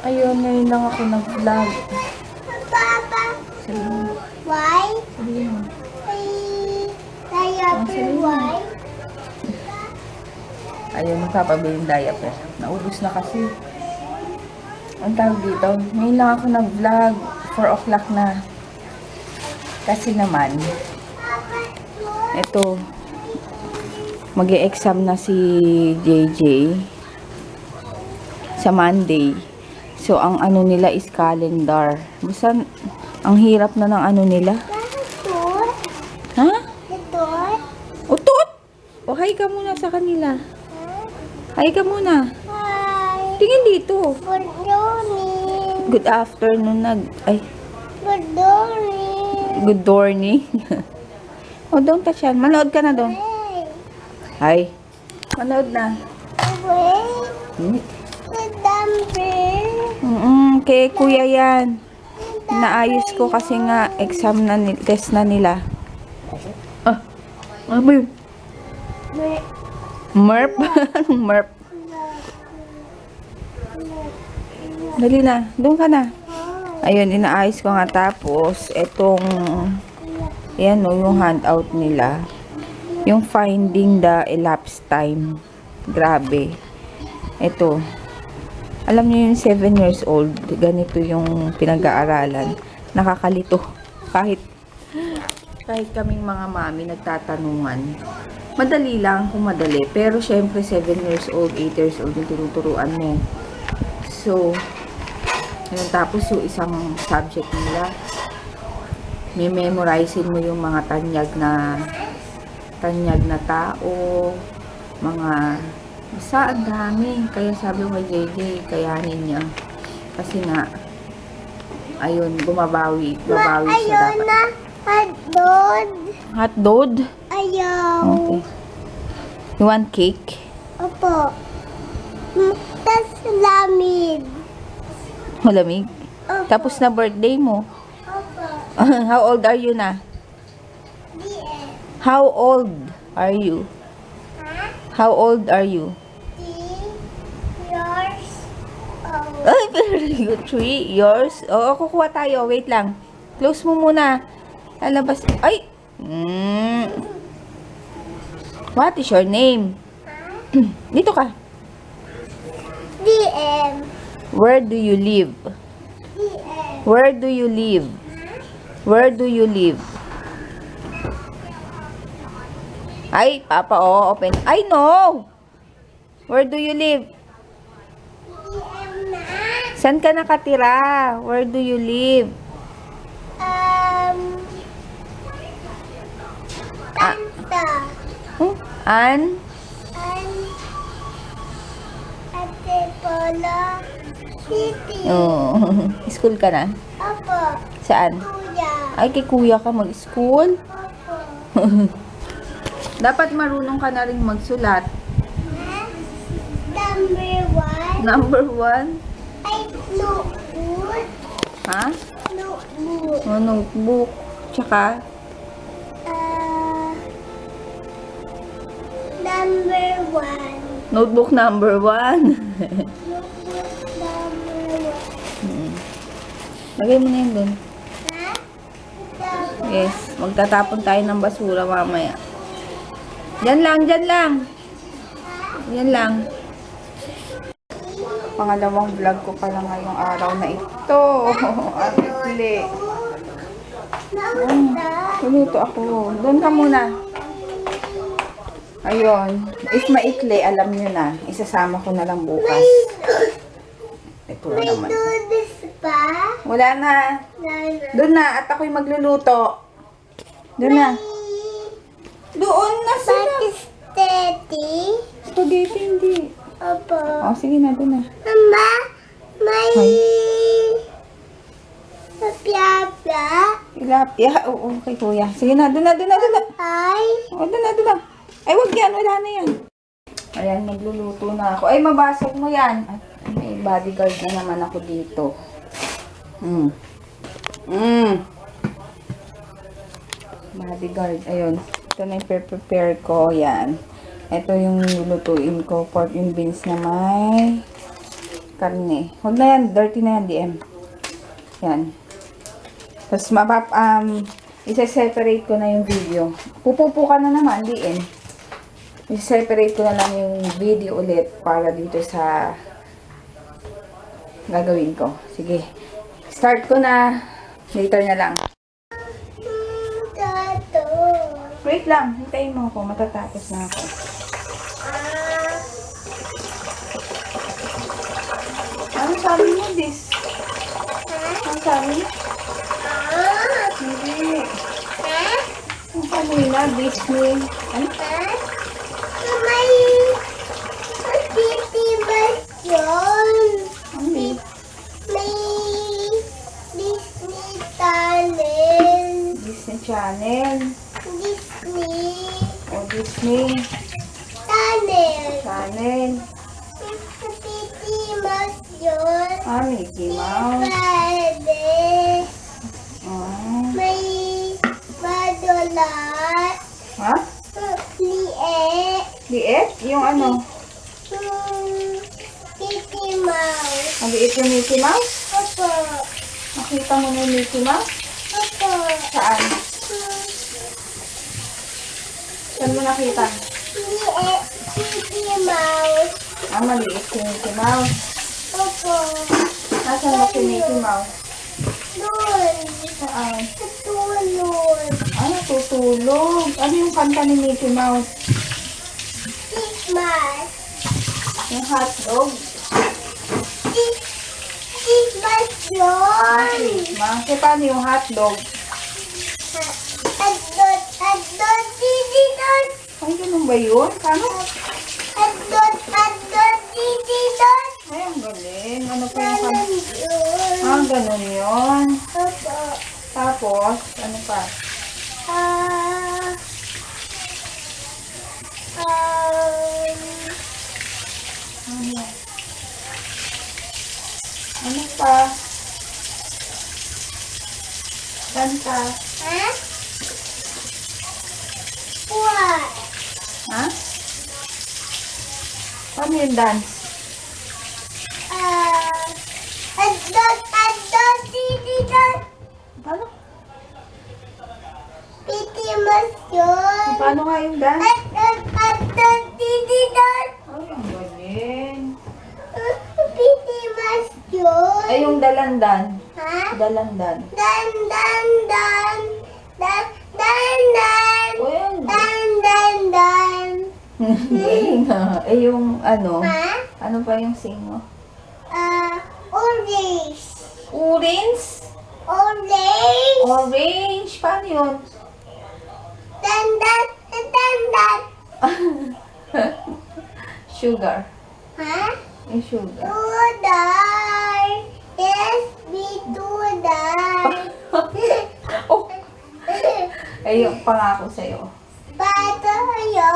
Ayun, ngayon lang ako nag-vlog. Papa, why? Sabihin mo. Diaper, why? Ayun, magpapabili yung diaper. Naubos na kasi. Ang tawag dito, ngayon lang ako nag-vlog. 4 o'clock na. Kasi naman, ito, mag-e-exam na si JJ sa Monday. So, ang ano nila is calendar. Basta, ang hirap na ng ano nila. Ito? Ha? Ito? Utot! O, hi ka muna sa kanila. Hi ka muna. Hi. Tingin dito. Good morning. Good afternoon na. Ay, Good morning. good morning. O, don't touch yan. Manood ka na doon. Hey. Hi. Manood na. Wait. The dumbbell. Kay kuya yan. Naayos ko kasi nga exam na test na nila. Ah, ano ba yun? Wait. Merp? Merp. Dali na. Doon ka na. Ayun, inaayos ko nga. Tapos, etong, yan o, yung handout nila. Yung finding the elapsed time. Grabe. Ito. Alam niyo yung 7 years old, ganito yung pinag-aaralan. Nakakalito. Kahit kaming mga mami nagtatanungan. Madali lang kung madali. Pero syempre 7 years old, 8 years old yung tinuturuan mo. So, ayun, tapos yung isang subject nila, may memorizein mo yung mga tanyag na tao, mga basta ang dami. Kaya sabi ko kay JJ, kayanin niya. Kasi nga, ayun, babawi siya Ayaw dapat. na. Hotdog. Hotdog? Ayaw. Okay. You want cake? Opo. Tas lamig. Malamig? Opo. Tapos na birthday mo. Opo. How old are you na? DN. How old are you? Ha? How old are you? 3 years old. Ay, very good. 3 years? Oo, kukuha tayo. Wait lang. Close mo muna. Lalabas. Ay! What is your name? Dito ka. DM. Where do you live? DM. Where do you live? Where do you live? Ay, Papa, oh, open. I know! Where do you live? DM na. Saan ka nakatira? Where do you live? Kanta. An? Ate Polo City. Oh. School ka na? Opo. Saan? Kuya. Ay, kay kuya ka mag-school? Opo. Dapat marunong ka na rin magsulat. Number 1. Number 1? Ay, notebook. Ha? Notebook. O, notebook. Tsaka? Number 1. Notebook number 1. Notebook number 1. Lagay mo na yun dun. Ha? Yes. Magtatapon tayo ng basura mamaya. Diyan lang, diyan lang. Diyan lang. Pangalawang vlog ko pala ngayong araw na ito. Artikle. Luluto ako. Doon ka muna. Ayun. If maikli, alam nyo na. Isasama ko na lang bukas. Ito na May naman. noodles pa? Wala na. Doon na. At ako'y magluluto. Doon na. Doon na sila. Pakisteti? Spaghetti, hindi. Opo. O, sige na. Doon na. Mama, may Ay. Piyapya? Tilapia. Oo, kay kuya. Sige na. Doon na. Doon na. Doon na. Ay, O, doon na. Doon na. Ay, wag yan. Wala na yan. Ayan, magluluto na ako. Ay, mabasag mo yan. At may bodyguard na naman ako dito. Bodyguard. Ayun. Ito na yung prepare ko. Yan. Ito yung lulutuin ko. Pork and beans na may karne. Huwag na yan, dirty na yan, DM. Yan. Tapos isa-separate ko na yung video. Pupupo ka na naman, DM. Isa-separate ko na lang yung video ulit para dito sa gagawin ko. Sige. Start ko na. Later na lang. Tato. Wait lang. Hintayin mo ako. Matatapos na ako. Ano sabi mo, this? Ano sabi mo? Hindi. Ang kanina, Disney. Ano? May titibas yun. Ano? May Disney Channel. Disney Channel. Disney O Disney Channel. Channel. Titibas yun. Mickey Mouse. Pwede. Ah. May badulat. Ha? Liit. Liit? Yung ano? Mickey Mouse. Maliit yung Mickey Mouse? Opo. Nakita mo na yung Mickey Mouse? Opo. Saan? Saan mo nakita? Liit. Mickey Mouse. Maliit yung Mickey Mouse. Opo. Nasaan na si Mickey Mouse? Doon. Saan? Tutulog. Natutulog. Ano yung kanta ni Mickey Mouse? Christmas. Yung hotdog? Christmas yun. Christmas. E paano yung hotdog? Adot, dididot. Ay, ganun ba yun? Paano? Adot, dididot. Ay, ang galing. Ano pa yung kanta? Ganun yun. Ganun yun. Opo. Tapos, ano pa? Um, Ano? Ano pa? Kanta. huh? What? Ha? Paano yung dance? Adot, dididot. Paano? Pitimas yun. Paano nga yung dance? Adot, dididot. Ay, ang galing. Pitimas yun. Ay, yung dalandan. Ha? Dalandan. Dan, dan, dan. Dan, dan, dan. O, yan. Dan, dan, dan. Galing nga. Eh, yung ano? Ha? Ano pa yung sing mo? Orange. Orange? Orange. Orange? Paano yun? Dan, dan, dan, dan. Sugar. Ha? Yung sugar. Tudar. Yes, we tudar. Oh! Ay, yung pangako sa'yo. Patayo.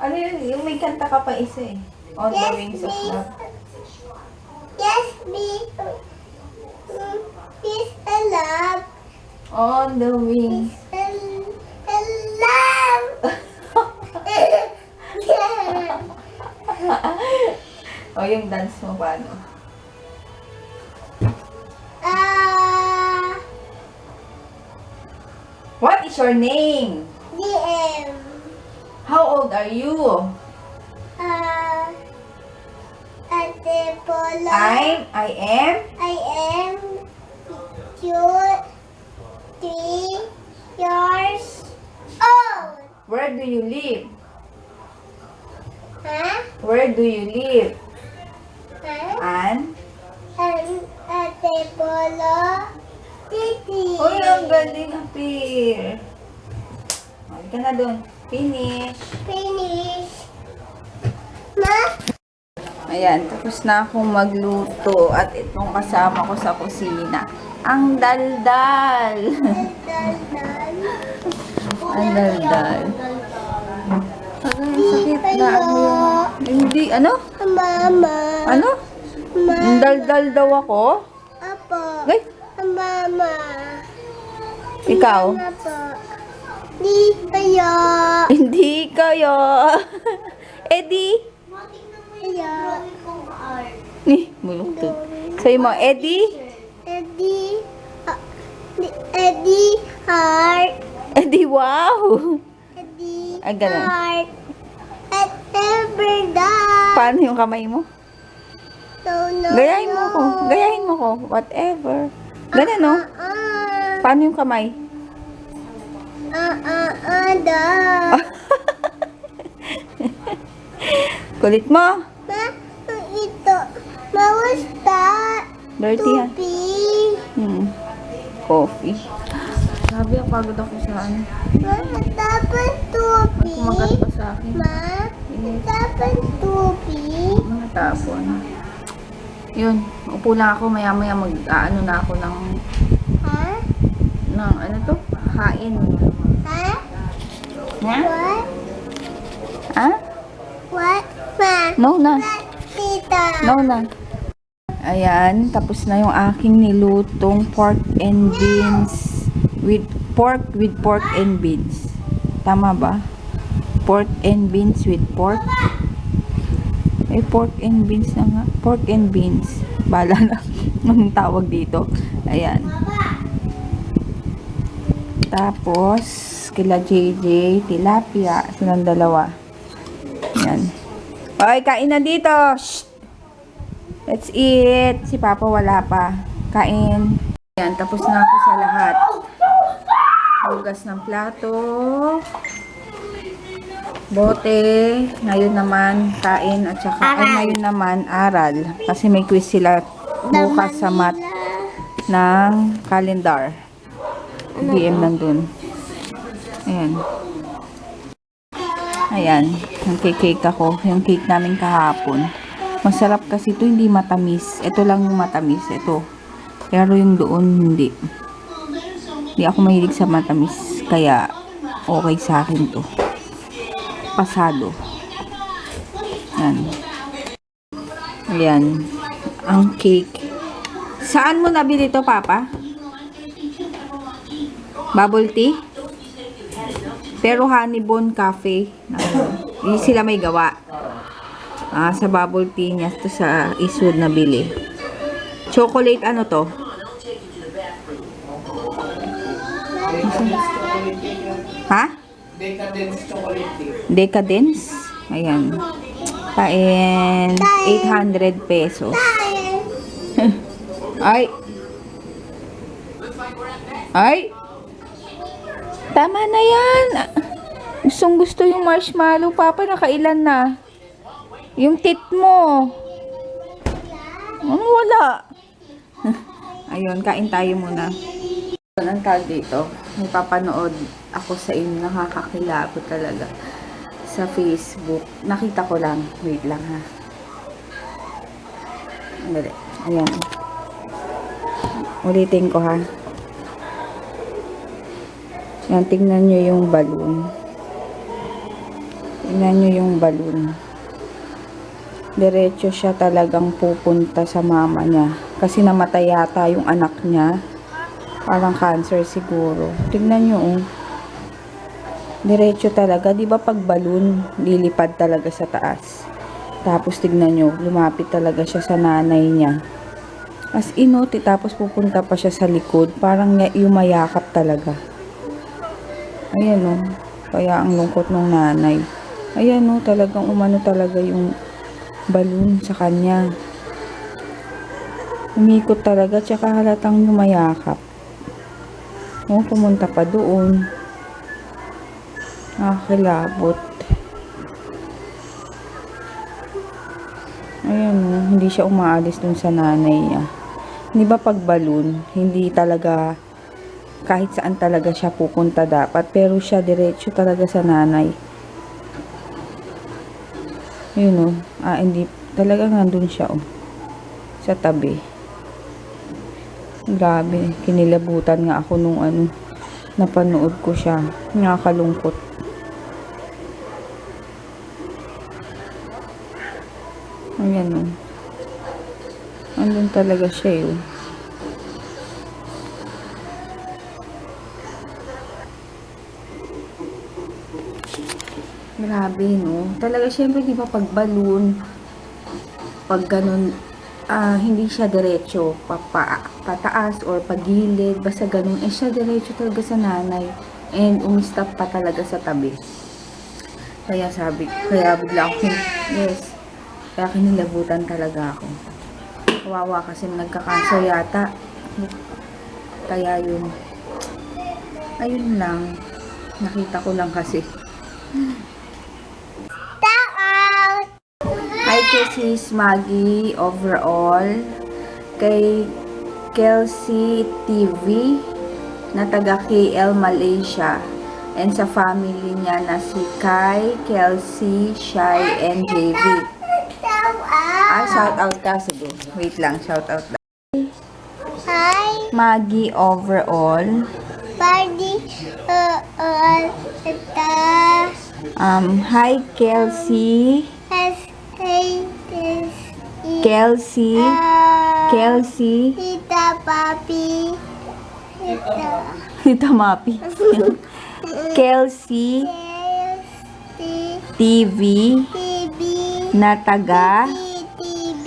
Ano yun? Yung may kanta ka pa isa eh. On the Yes, Wings of me. Love. Yes, we peace and love. On the Wings. And love. O, yung dance mo paano? What is your name? DM. How old are you? Ate Polo. I am? I am 3 years old. Where do you live? Huh? Where do you live? Huh? And? And Ate Polo. Titi. Uy, ang galing, Apir. Huwag ka na dun. Finish. Finish. Ma? Ayan, tapos na akong magluto at itong kasama ko sa kusina. Ang daldal. Dal-dal. Ang daldal. Ang sakit na. Ayaw. Hindi, ano? Mama. Ano? Ma. Ang daldal daw ako? Apo. Ay, Mama. ikaw? Mama po. Di kayo. Hindi kayo. Eddie? Yeah. Buluktot. Sabi mo, Eddie? Eddie. Eddie heart. Eddie, wow! Eddie Ah, ganun. heart. At ever die. Paano yung kamay mo? No. Gayahin mo ko. Gayahin mo ko. Whatever. Ganun, no? Paano yung kamay? Da. Kulit mo. Ma, ito. Mawas that. Dirty, ha? Tupi. Coffee. Sabi, ang pagod ako sa ano. Ma, tapan tupi. Kumagat pa sa akin. Ma, tapan tupi. Mga tapon. Yun. Upo lang ako. Maya-maya mag-ano na ako ng Ha? ano to? Hain. Ha? Nga? What? Ha? What? Ma. No na. Tita. No na. Ayan. Tapos na yung aking nilutong pork and beans with pork and beans. Tama ba? Pork and beans with pork. Pork and beans na nga. Pork and beans. Bala na. Anong tawag dito? Ayan. Tapos, kila JJ, tilapia. Silang dalawa. Ayan. Okay, kain na dito. Shh! Let's eat. Si Papa wala pa. Kain. Ayan, tapos na ako sa lahat. Hugas ng plato. Bote. Ngayon naman, kain. At saka, ngayon naman, aral. Kasi may quiz sila bukas sa math ng calendar. BM nandun. Ayan. Ayan. Nagkikake ako. Yung cake namin kahapon. Masarap kasi ito, hindi matamis. Ito lang yung matamis. Ito. Pero yung doon, hindi. Hindi ako mahilig sa matamis. Kaya, okay sa akin to. Pasado. Ayan. Ayan. Ang cake. Saan mo nabili to, Papa? Bubble tea? Pero Honeybone Cafe. Hindi sila may gawa. Sa bubble tea niya. Ito sa Eastwood na bili. Chocolate ano to? Ha? Decadence chocolate cake. Decadence? Ayan. Kain 800 pesos. Ay. Ay. Tama na yan. Gustong gusto yung marshmallow. Papa, nakailan na? Yung tit mo. Wala. Ayun, kain tayo muna. Ang tawag dito, may papanood ako sa inyo, nakakakilabot talaga sa Facebook. Nakita ko lang. Wait lang ha. Andali. Ayan. Ulitin ko ha. Yan, tingnan nyo yung balloon. Tingnan nyo yung balloon. Diretso siya talagang pupunta sa mama niya. Kasi namatay yata yung anak niya. Parang cancer siguro. Tingnan nyo, oh. Diretso talaga. Di ba pag balloon, lilipad talaga sa taas. Tapos tignan nyo, lumapit talaga siya sa nanay niya. As inoti, tapos pupunta pa siya sa likod. Parang yumayakap talaga. Ayan, oh. Kaya ang lungkot ng nanay. Ayan, oh. Talagang umano talaga yung balloon sa kanya. Umikot talaga, tsaka halatang yumayakap. Oh, pumunta pa doon. Nakakilabot. Ayan, oh, hindi siya umaalis dun sa nanay niya. Hindi ba pag balloon, hindi talaga kahit saan talaga siya pupunta dapat, pero siya diretso talaga sa nanay. Yun, oh. Hindi talaga nandun siya, oh. Sa tabi. Grabe, kinilabutan nga ako nung napanood ko siya. Nakakalungkot. Ayan, oh. Andun talaga siya, oh. Grabe, no? Talaga, syempre, di ba, pag balloon, pag ganun, hindi siya diretso, pataas or pagilid, basta ganun, siya diretso talaga sa nanay. And umistop pa talaga sa tabi. Kaya bigla ako, yes, kaya kinilabutan talaga ako. Kawawa kasi nagka-cancer yata. Kaya ayun lang. Nakita ko lang kasi. Out. Hi kay sis Maggie overall. Kay Kelsey TV na taga KL Malaysia. And sa family niya na si Kai, Kelsey, Shai, and JV. Shout out ka. Sige, wait lang. Shout out lang. Hi, Maggie overall. Party. Ita. Hi Kelsey. Kelsey. Kelsey. Tita Papi. Ita. Tita Mapi. Kelsey TV TV. na taga TV.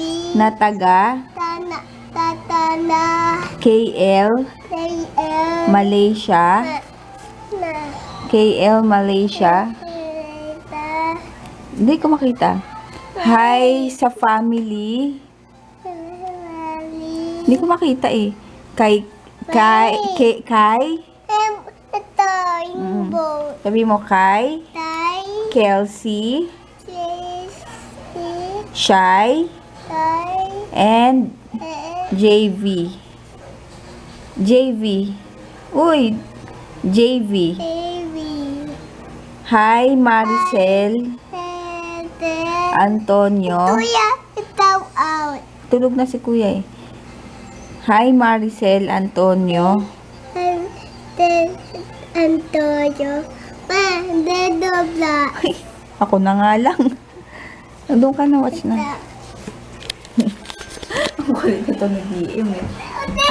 Tatana. KL KL. Malaysia. KL Malaysia. Hindi ko makita. Hi sa family. Hindi ko makita eh. Kai. Ito, yung boat. Sabi mo Kai, Tay. Kelsey, Sisi. Shai, Tay. and JV. Uy, JV. Baby. Hi Maricel Antonio. Kuya, ito out. Tulog na si kuya eh. Hi Maricel Antonio. Antonio. Dobla. Ay, ako na nga lang. Nandun ka na, watch na. Ang kulit ito ni DM eh.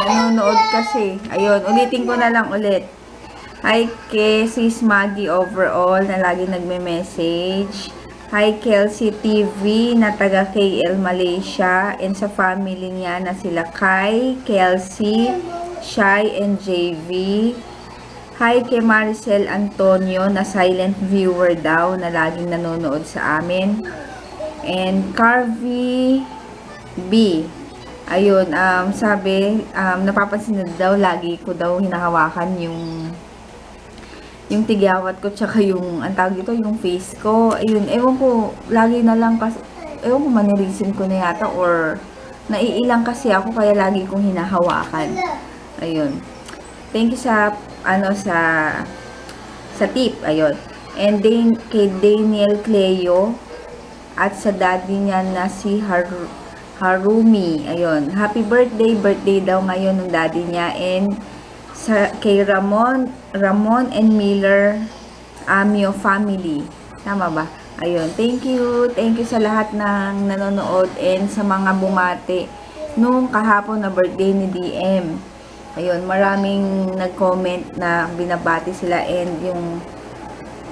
Nanonood kasi. Ayun, ulitin ko na lang ulit. Hi kay sis Maggie overall na lagi nagme-message. Hi Kelsey TV na taga KL Malaysia. And sa family niya na sila Kai, Kelsey, Shai, and JV. Hi kay Maricel Antonio na silent viewer daw na laging nanonood sa amin. And Carvey B. Ayun, sabi, napapansin na daw, lagi ko daw hinahawakan yung tigyawat ko, tsaka yung, ang tawag dito, yung face ko. Ayun, ewan ko, lagi na lang kasi, ewan ko manirisin ko na yata, or naiilang kasi ako, kaya lagi kong hinahawakan. Ayun. Thank you sa tip, ayun. And then, kay Daniel Cleo, at sa daddy niya na si Harumi, ayun. Happy birthday daw ngayon ng daddy niya. And kay Ramon and Miller Amio family. Tama ba? Ayun. Thank you sa lahat ng nanonood and sa mga bumati nung kahapon na birthday ni DM. Ayun, maraming nag-comment na binabati sila, and yung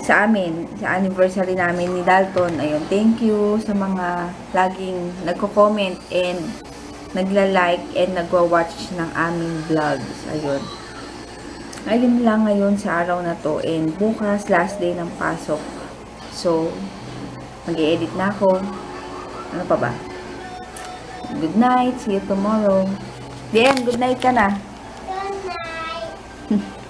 sa amin, sa anniversary namin ni Dalton. Ayun, thank you sa mga laging nagko-comment and nagla-like and nagwa-watch ng aming vlogs. Ayun. Ayun lang ngayon sa araw na to, and bukas last day ng pasok. So, mag-i-edit na ako. Ano pa ba? Good night. See you tomorrow. DM, good night ka na. Good night.